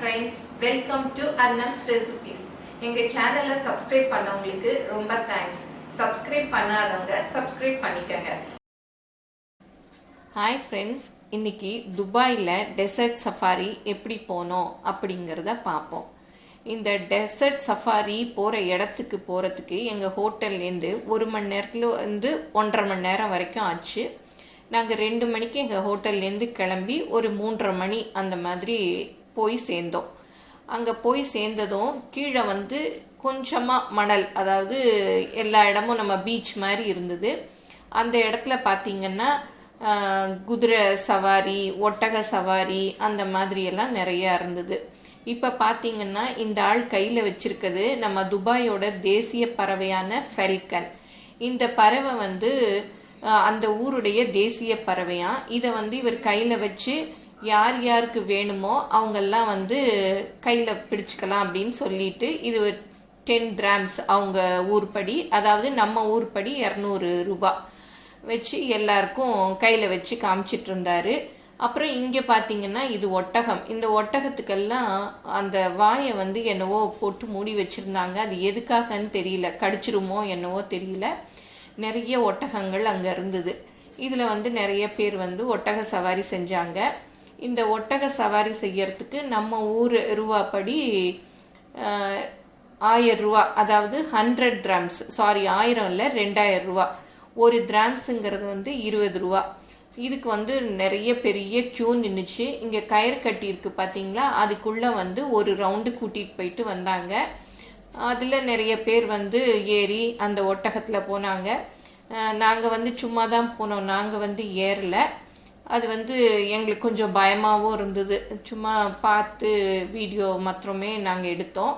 friends, welcome to Annam's Recipes. எங்க சேனலை subscribe பண்ணவங்களுக்கு ரொம்ப தேங்க்ஸ். சப்ஸ்கிரைப் பண்ணாதவங்க சப்ஸ்கிரைப் பண்ணிக்கங்க. ஹாய் ஃப்ரெண்ட்ஸ், இன்னைக்கு துபாயில் டெசர்ட் சஃபாரி எப்படி போனோம் அப்படிங்கிறத பார்ப்போம். இந்த டெசர்ட் சஃபாரி போகிற இடத்துக்கு போகிறதுக்கு எங்கள் ஹோட்டல்லேருந்து 1 மணி நேரத்தில் வந்து 1.5 மணி நேரம் வரைக்கும் ஆச்சு. நாங்கள் 2 மணிக்கு எங்கள் ஹோட்டல்லேருந்து கிளம்பி ஒரு 3:30 மணி அந்த மாதிரி போய் சேர்ந்தோம். அங்கே போய் சேர்ந்ததும் கீழே வந்து கொஞ்சமாக மணல், அதாவது எல்லா இடமும் நம்ம பீச் மாதிரி இருந்தது. அந்த இடத்துல பார்த்திங்கன்னா குதிரை சவாரி, ஒட்டக சவாரி அந்த மாதிரியெல்லாம் நிறையா இருந்தது. இப்போ பார்த்திங்கன்னா இந்த ஆள் கையில் வச்சுருக்கிறது நம்ம துபாயோட தேசிய பறவையான ஃபெல்கன். இந்த பறவை வந்து அந்த ஊருடைய தேசிய பறவையாம். இதை வந்து இவர் கையில் வச்சு யார் யாருக்கு வேணுமோ அவங்கெல்லாம் வந்து கையில் பிடிச்சிக்கலாம் அப்படின்னு சொல்லிட்டு, இது 10 dirhams அவங்க ஊர்படி, அதாவது நம்ம ஊர்படி 200 ரூபா வச்சு எல்லாருக்கும் கையில் வச்சு காமிச்சிட்டு இருந்தார். அப்புறம் இங்கே பார்த்திங்கன்னா இது ஒட்டகம். இந்த ஒட்டகத்துக்கெல்லாம் அந்த வாயை வந்து என்னவோ போட்டு மூடி வச்சுருந்தாங்க. அது எதுக்காகன்னு தெரியல, கடிச்சிருமோ என்னவோ தெரியல. நிறைய ஒட்டகங்கள் அங்கே இருந்தது. இதில் வந்து நிறைய பேர் வந்து ஒட்டக சவாரி செஞ்சாங்க. இந்த ஒட்டக சவாரி செய்யறதுக்கு நம்ம ஊர் ரூபாப்படி 1000 ரூபா, அதாவது 100 dirhams, சாரி 1000 இல்லை 2000 ரூபா. ஒரு திராம்ஸுங்கிறது வந்து 20 ரூபா. இதுக்கு வந்து நிறைய பெரிய க்யூ நின்றுச்சு. இங்கே கயிறு கட்டியிருக்கு பார்த்தீங்களா, அதுக்குள்ளே வந்து ஒரு ரவுண்டு கூட்டிகிட்டு போயிட்டு வந்தாங்க. அதில் நிறைய பேர் வந்து ஏறி அந்த ஒட்டகத்தில் போனாங்க. நாங்கள் வந்து சும்மா தான் போனோம், நாங்கள் வந்து ஏறலை. அது வந்து எங்களுக்கு கொஞ்சம் பயமாகவும் இருந்தது. சும்மா பார்த்து வீடியோ மாத்திரமே நாங்கள் எடுத்தோம்.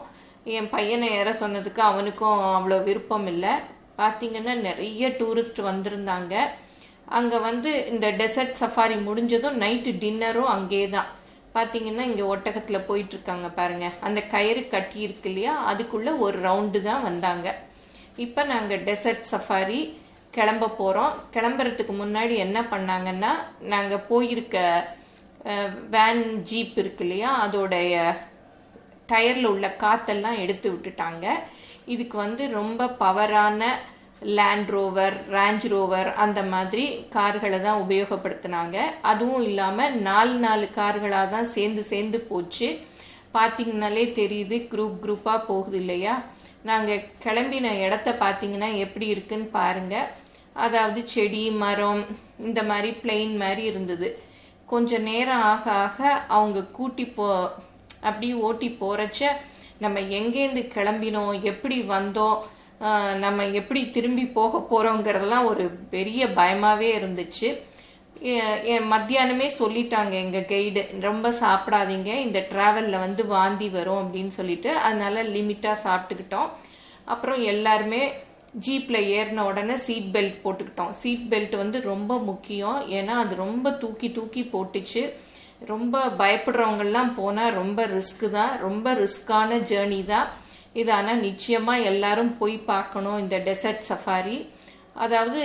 என் பையனை ஏற சொன்னதுக்கு அவனுக்கும் அவ்வளோ விருப்பம் இல்லை. பார்த்திங்கன்னா நிறைய டூரிஸ்ட் வந்திருந்தாங்க. அங்கே வந்து இந்த டெசர்ட் சஃபாரி முடிஞ்சதும் நைட்டு டின்னரும் அங்கே தான். பார்த்திங்கன்னா இங்கே ஒட்டகத்தில் போயிட்டுருக்காங்க பாருங்கள். அந்த கயிறு கட்டி இருக்கு இல்லையா, அதுக்குள்ளே ஒரு ரவுண்டு தான் வந்தாங்க. இப்போ நாங்கள் டெசர்ட் சஃபாரி கிளம்ப போகிறோம். கிளம்புறதுக்கு முன்னாடி என்ன பண்ணாங்கன்னா, நாங்கள் போயிருக்க வேன் ஜீப் இருக்கு இல்லையா, அதோடைய டயரில் உள்ள காற்றெல்லாம் எடுத்து விட்டுட்டாங்க. இதுக்கு வந்து ரொம்ப பவரான லேண்ட் ரோவர், ரேஞ்ச் ரோவர் அந்த மாதிரி கார்களை தான் உபயோகப்படுத்தினாங்க. அதுவும் இல்லாமல் 4 கார்களாக தான் சேர்ந்து போச்சு. பார்த்திங்கனாலே தெரியுது, குரூப்பாக போகுது இல்லையா. நாங்கள் கிளம்பின இடத்த பார்த்திங்கன்னா எப்படி இருக்குன்னு பாருங்கள். அதாவது செடி மரம் இந்த மாதிரி பிளெயின் மாதிரி இருந்தது. கொஞ்சம் நேரம் ஆக ஆக அவங்க அப்படி ஓட்டி போகிறச்ச நம்ம எங்கேருந்து கிளம்பினோம், எப்படி வந்தோம், நம்ம எப்படி திரும்பி போக போகிறோங்கிறதெல்லாம் ஒரு பெரிய பயமாகவே இருந்துச்சு. மத்தியானமே சொல்லிட்டாங்க எங்கள் கைடு, ரொம்ப சாப்பிடாதீங்க, இந்த ட்ராவலில் வந்து வாந்தி வரும் அப்படின்னு சொல்லிட்டு. அதனால் லிமிட்டாக சாப்பிட்டுக்கிட்டோம். அப்புறம் எல்லாருமே ஜீப்பில் ஏறின உடனே சீட் பெல்ட் போட்டுக்கிட்டோம். சீட் பெல்ட் வந்து ரொம்ப முக்கியம். ஏன்னா அது ரொம்ப தூக்கி போட்டுச்சு. ரொம்ப பயப்படுறவங்கெல்லாம் போனால் ரொம்ப ரிஸ்க்கு தான், ரொம்ப ரிஸ்க்கான ஜேர்னி தான் இது. ஆனால் நிச்சயமாக எல்லாரும் போய் பார்க்கணும் இந்த டெசர்ட் சஃபாரி. அதாவது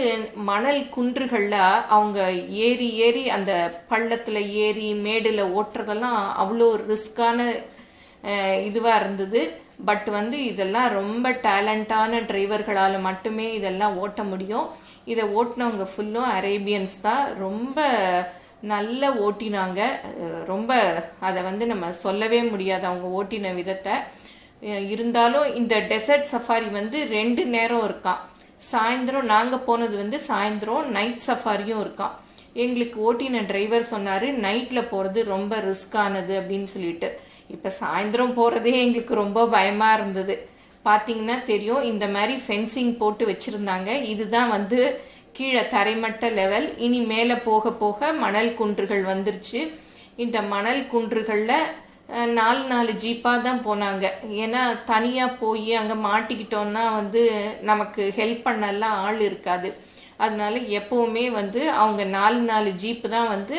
மணல் குன்றுகளில் அவங்க ஏறி அந்த பள்ளத்தில் ஏறி மேடில் ஓட்டுறதெல்லாம் அவ்வளோ ரிஸ்க்கான இதுவாக இருந்தது. பட் வந்து இதெல்லாம் ரொம்ப டேலண்டான டிரைவர்களால் மட்டுமே இதெல்லாம் ஓட்ட முடியும். இதை ஓட்டினவங்க ஃபுல்லும் அரேபியன்ஸ் தான். ரொம்ப நல்ல ஓட்டினாங்க. ரொம்ப அதை வந்து நம்ம சொல்லவே முடியாது அவங்க ஓட்டின விதத்தை. இருந்தாலும் இந்த டெசர்ட் சஃபாரி வந்து 2 நேரம் இருக்கான். சாயந்தரம் நாங்கள் போனது வந்து சாயந்தரம், நைட் சஃபாரியும் இருக்கான். எங்களுக்கு ஓட்டின டிரைவர் சொன்னார் நைட்டில் போகிறது ரொம்ப ரிஸ்கானது அப்படின்னு சொல்லிட்டு. இப்போ சாயந்தரம் போகிறதே எங்களுக்கு ரொம்ப பயமாக இருந்தது. பார்த்திங்கன்னா தெரியும், இந்த மாதிரி ஃபென்சிங் போட்டு வச்சுருந்தாங்க. இதுதான் வந்து கீழே தரைமட்ட லெவல். இனி மேலே போக போக மணல் குன்றுகள் வந்துருச்சு. இந்த மணல் குன்றுகளில் 4 ஜீப்பாக தான் போனாங்க. ஏன்னா தனியாக போய் அங்கே மாட்டிக்கிட்டோன்னா வந்து நமக்கு ஹெல்ப் பண்ணலாம் ஆள் இருக்காது. அதனால எப்போவுமே வந்து அவங்க 4 ஜீப்பு தான் வந்து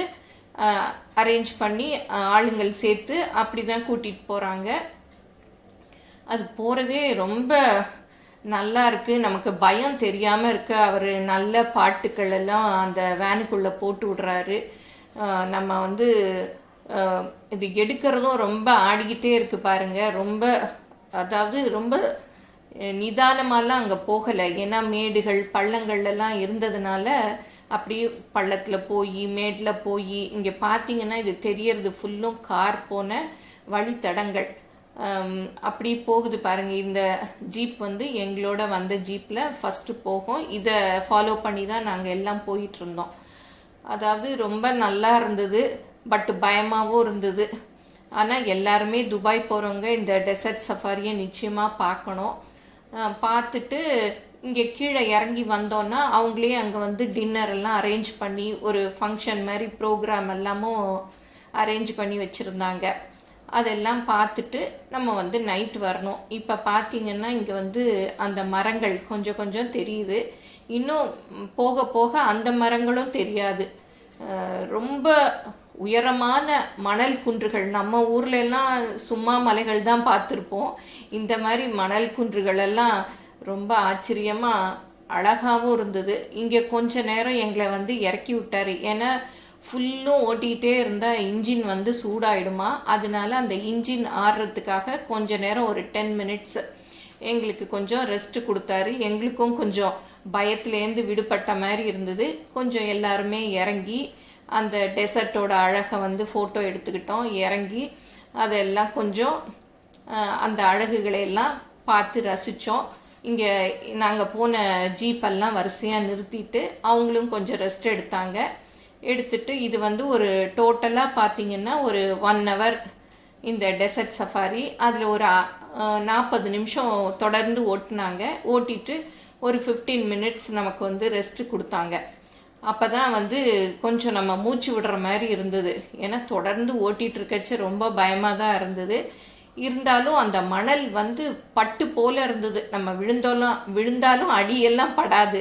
அரேஞ்ச் பண்ணி ஆளுங்கள் சேர்த்து அப்படி தான் கூட்டிகிட்டு போகிறாங்க. அது போகிறதே ரொம்ப நல்லா இருக்குது. நமக்கு பயம் தெரியாமல் இருக்கு. அவர் நல்ல பாட்டுக்கள் எல்லாம் அந்த வேனுக்குள்ளே போட்டு விடுறாரு. நம்ம வந்து இது எடுக்கிறதும் ரொம்ப ஆடிக்கிட்டே இருக்குது பாருங்கள். ரொம்ப அதாவது ரொம்ப நிதானமாலாம் அங்கே போகலை. ஏன்னா மேடுகள் பள்ளங்கள்லாம் இருந்ததுனால அப்படியே பள்ளத்தில் போய் மேட்டில் போய் இங்கே பார்த்தீங்கன்னா இது தெரியறது ஃபுல்லும் கார் போன வழித்தடங்கள் அப்படி போகுது பாருங்கள். இந்த ஜீப் வந்து எங்களோட வந்த ஜீப்பில் ஃபஸ்ட்டு போகும். இதை ஃபாலோ பண்ணி தான் நாங்கள் எல்லாம் போயிட்டுருந்தோம். அதாவது ரொம்ப நல்லா இருந்தது, பட் பயமாகவும் இருந்தது. ஆனால் எல்லாருமே துபாய் போகிறவங்க இந்த டெசர்ட் சஃபாரியை நிச்சயமாக பார்க்கணும். பார்த்துட்டு இங்கே கீழே இறங்கி வந்தோன்னா அவங்களே அங்கே வந்து டின்னர் எல்லாம் அரேஞ்ச் பண்ணி ஒரு ஃபங்க்ஷன் மாதிரி ப்ரோக்ராம் எல்லாமும் அரேஞ்ச் பண்ணி வச்சுருந்தாங்க. அதெல்லாம் பார்த்துட்டு நம்ம வந்து நைட் வரணும். இப்போ பார்த்திங்கன்னா இங்கே வந்து அந்த மரங்கள் கொஞ்சம் கொஞ்சம் தெரியுது. இன்னும் போக போக அந்த மரங்களும் தெரியாது. ரொம்ப உயரமான மணல் குன்றுகள், நம்ம ஊர்லெல்லாம் சும்மா மலைகள் தான் பார்த்துருப்போம். இந்த மாதிரி மணல் குன்றுகள் எல்லாம் ரொம்ப ஆச்சரியமாக அழகாகவும் இருந்தது. இங்கே கொஞ்ச நேரம் எங்களை வந்து இறக்கி விட்டார். ஏன்னா ஃபுல்லும் ஓட்டிகிட்டே இருந்தால் இன்ஜின் வந்து சூடாயிடுமா, அதனால அந்த இன்ஜின் ஆடுறதுக்காக கொஞ்ச நேரம் ஒரு 10 மினிட்ஸ் எங்களுக்கு கொஞ்சம் ரெஸ்ட்டு கொடுத்தாரு. எங்களுக்கும் கொஞ்சம் பயத்துலேருந்து விடுபட்ட மாதிரி இருந்தது. கொஞ்சம் எல்லாருமே இறங்கி அந்த டெசர்ட்டோட அழகை வந்து ஃபோட்டோ எடுத்துக்கிட்டோம். இறங்கி அதெல்லாம் கொஞ்சம் அந்த அழகுகளை எல்லாம் பார்த்து ரசித்தோம். இங்கே நாங்கள் போன ஜீப்பெல்லாம் வரிசையாக நிறுத்திட்டு அவங்களும் கொஞ்சம் ரெஸ்ட் எடுத்தாங்க. எடுத்துட்டு இது வந்து ஒரு டோட்டலாக பார்த்திங்கன்னா ஒரு 1 hour இந்த டெசர்ட் சஃபாரி. அதில் ஒரு 40 நிமிஷம் தொடர்ந்து ஓட்டினாங்க. ஓட்டிட்டு ஒரு 15 மினிட்ஸ் நமக்கு வந்து ரெஸ்ட்டு கொடுத்தாங்க. அப்போ தான் வந்து கொஞ்சம் நம்ம மூச்சு விடுற மாதிரி இருந்தது. ஏன்னா தொடர்ந்து ஓட்டிகிட்டு இருக்கச்சு ரொம்ப பயமாக தான் இருந்தது. இருந்தாலும் அந்த மணல் வந்து பட்டு போல் இருந்தது. நம்ம விழுந்தாலும் அடியெல்லாம் படாது.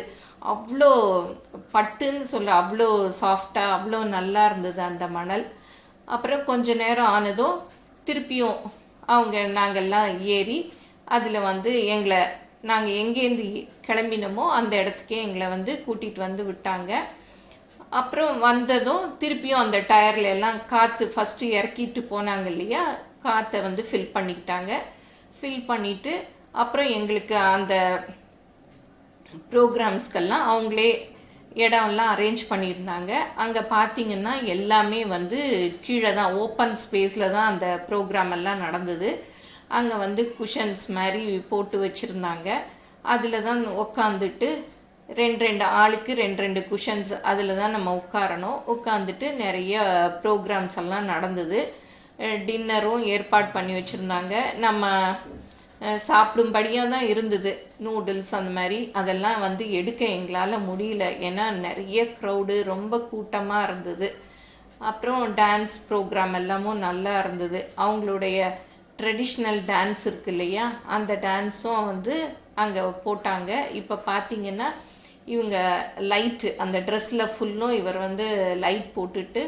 அவ்வளோ பட்டுன்னு சொல்ல அவ்வளோ சாஃப்டாக அவ்வளோ நல்லா இருந்தது அந்த மணல். அப்புறம் கொஞ்ச நேரம் ஆனதும் திருப்பியும் நாங்கள்லாம் ஏறி அதில் வந்து நாங்கள் எங்கேருந்து கிளம்பினோமோ அந்த இடத்துக்கே எங்களை வந்து கூட்டிகிட்டு வந்து விட்டாங்க. அப்புறம் வந்ததும் திருப்பியும் அந்த டயரில் எல்லாம் காற்று ஃபஸ்ட்டு இறக்கிட்டு போனாங்க இல்லையா, காற்றை வந்து ஃபில் பண்ணிக்கிட்டாங்க. ஃபில் பண்ணிவிட்டு அப்புறம் எங்களுக்கு அந்த ப்ரோக்ராம்ஸ்க்கெல்லாம் அவங்களே இடம்லாம் அரேஞ்ச் பண்ணியிருந்தாங்க. அங்கே பார்த்திங்கன்னா எல்லாமே வந்து கீழே தான் ஓப்பன் ஸ்பேஸில் தான் அந்த ப்ரோக்ராம் எல்லாம் நடந்தது. அங்கே வந்து குஷன்ஸ் மாதிரி போட்டு வச்சுருந்தாங்க. அதில் தான் உட்காந்துட்டு 2 ஆளுக்கு 2 குஷன்ஸ் அதில் தான் நம்ம உட்காரணும். உட்காந்துட்டு நிறைய ப்ரோக்ராம்ஸ் எல்லாம் நடந்தது. டின்னரும் ஏற்பாடு பண்ணி வச்சுருந்தாங்க. நம்ம சாப்பிடும்படியாக தான் இருந்தது. நூடுல்ஸ் அந்த மாதிரி அதெல்லாம் வந்து எடுக்க எங்களால் முடியல. ஏன்னா நிறைய க்ரௌடு, ரொம்ப கூட்டமாக இருந்தது. அப்புறம் டான்ஸ் ப்ரோக்ராம் எல்லாமும் நல்லா இருந்தது. அவங்களுடைய ட்ரெடிஷ்னல் டான்ஸ் இருக்கு இல்லையா, அந்த டான்ஸும் வந்து அங்கே போட்டாங்க. இப்போ பார்த்திங்கன்னா இவங்க லைட்டு அந்த ட்ரெஸ்ஸில் ஃபுல்லும் இவர் வந்து லைட் போட்டுட்டு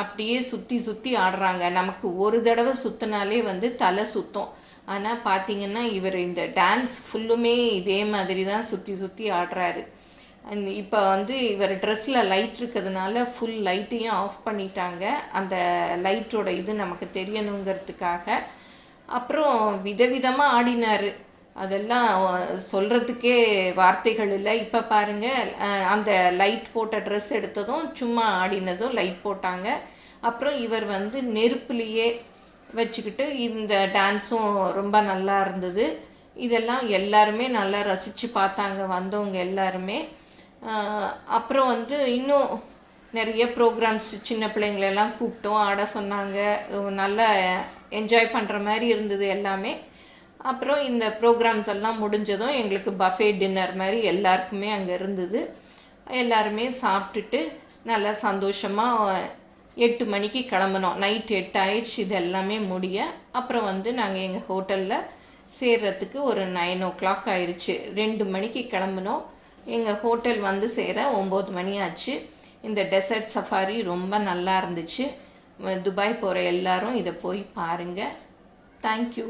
அப்படியே சுற்றி சுற்றி ஆடுறாங்க. நமக்கு ஒரு தடவை சுற்றினாலே வந்து தலை சுற்றும். ஆனால் பார்த்திங்கன்னா இவர் இந்த டான்ஸ் ஃபுல்லுமே இதே மாதிரி தான் சுற்றி சுற்றி ஆடுறாரு. இப்போ வந்து இவர் ட்ரெஸ்ஸில் லைட் இருக்கிறதுனால ஃபுல் லைட்டையும் ஆஃப் பண்ணிட்டாங்க. அந்த லைட்டோட இது நமக்கு தெரியணுங்கிறதுக்காக. அப்புறம் விதவிதமாக ஆடினார். அதெல்லாம் சொல்கிறதுக்கே வார்த்தைகள் இல்லை. இப்போ பாருங்கள், அந்த லைட் போட்ட ட்ரெஸ் எடுத்ததும் சும்மா ஆடினதும் லைட் போட்டாங்க. அப்புறம் இவர் வந்து நெருப்புலேயே வச்சுக்கிட்டு இந்த டான்ஸும் ரொம்ப நல்லா இருந்தது. இதெல்லாம் எல்லாருமே நல்லா ரசித்து பார்த்தாங்க வந்தவங்க எல்லாருமே. அப்புறம் வந்து இன்னும் நிறைய ப்ரோக்ராம்ஸ் சின்ன பிள்ளைங்களெல்லாம் கூப்பிட்டோம், ஆட சொன்னாங்க. நல்லா என்ஜாய் பண்ணுற மாதிரி இருந்தது எல்லாமே. அப்புறம் இந்த ப்ரோக்ராம்ஸ் எல்லாம் முடிஞ்சதும் எங்களுக்கு பஃபே டின்னர் மாதிரி எல்லாருக்குமே அங்கே இருந்தது. எல்லாருமே சாப்பிட்டுட்டு நல்லா சந்தோஷமாக 8 மணிக்கு கிளம்பினோம். நைட் 8 ஆயிடுச்சு இது எல்லாமே முடிய. அப்புறம் வந்து நாங்கள் எங்கள் ஹோட்டலில் சேர்றதுக்கு ஒரு 9 o'clock ஆயிடுச்சு. 2 மணிக்கு கிளம்பினோம். எங்கள் ஹோட்டல் வந்து சேர 9 மணி ஆச்சு. இந்த டெசர்ட் சஃபாரி ரொம்ப நல்லா இருந்துச்சு. துபாய் போகிற எல்லாரும் இதை போய் பாருங்கள். தேங்க்யூ.